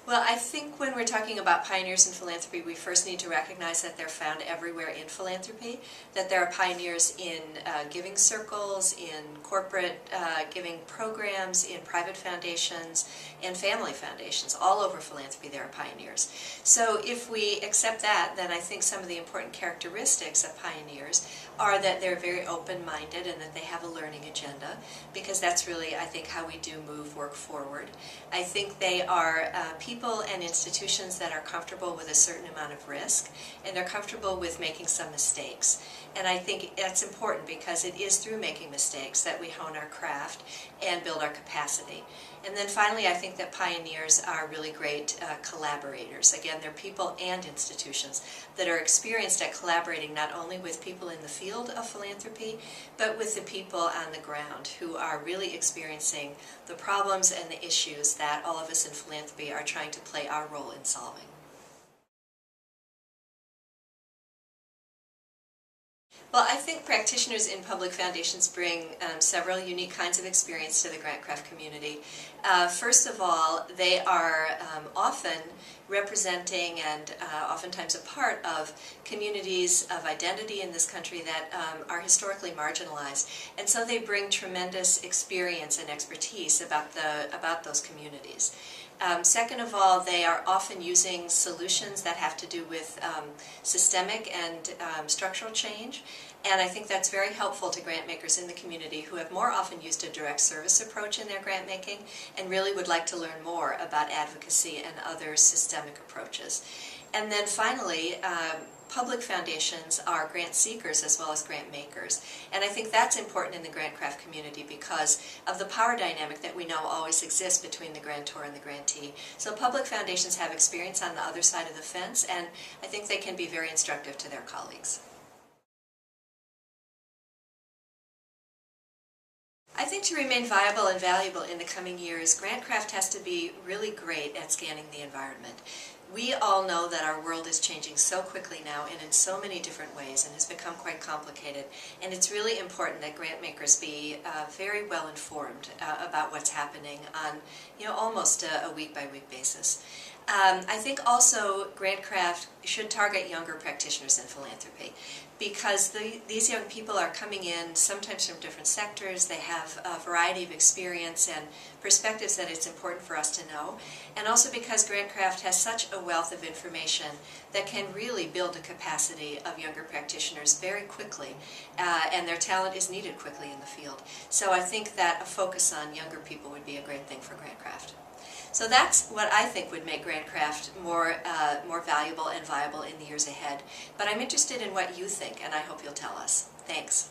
Well, I think when we're talking about pioneers in philanthropy, we first need to recognize that they're found everywhere in philanthropy, that there are pioneers in giving circles, in corporate giving programs, in private foundations, and family foundations. All over philanthropy there are pioneers. So if we accept that, then I think some of the important characteristics of pioneers are that they're very open-minded and that they have a learning agenda, because that's really, I think, how we do move work forward. I think they are people and institutions that are comfortable with a certain amount of risk, and they're comfortable with making some mistakes. And I think that's important because it is through making mistakes that we hone our craft and build our capacity. And then finally, I think that pioneers are really great collaborators. Again, they're people and institutions that are experienced at collaborating not only with people in the field of philanthropy, but with the people on the ground who are really experiencing the problems and the issues that all of us in philanthropy are trying to play our role in solving. Well, I think practitioners in public foundations bring several unique kinds of experience to the GrantCraft community. First of all, they are often representing and oftentimes a part of communities of identity in this country that are historically marginalized. And so they bring tremendous experience and expertise about those communities. Second of all, they are often using solutions that have to do with systemic and structural change, and I think that's very helpful to grant makers in the community who have more often used a direct service approach in their grant making and really would like to learn more about advocacy and other systemic approaches. And then finally, public foundations are grant seekers as well as grant makers. And I think that's important in the GrantCraft community because of the power dynamic that we know always exists between the grantor and the grantee. So public foundations have experience on the other side of the fence, and I think they can be very instructive to their colleagues. I think to remain viable and valuable in the coming years, GrantCraft has to be really great at scanning the environment. We all know that our world is changing so quickly now and in so many different ways and has become quite complicated, and it's really important that grant makers be very well informed about what's happening on almost a week-by-week basis. I think also GrantCraft should target younger practitioners in philanthropy because these young people are coming in sometimes from different sectors. They have a variety of experience and perspectives that it's important for us to know, and also because GrantCraft has such a wealth of information that can really build a capacity of younger practitioners very quickly, and their talent is needed quickly in the field. So I think that a focus on younger people would be a great thing for GrantCraft. So that's what I think would make GrantCraft more valuable and viable in the years ahead. But I'm interested in what you think, and I hope you'll tell us. Thanks.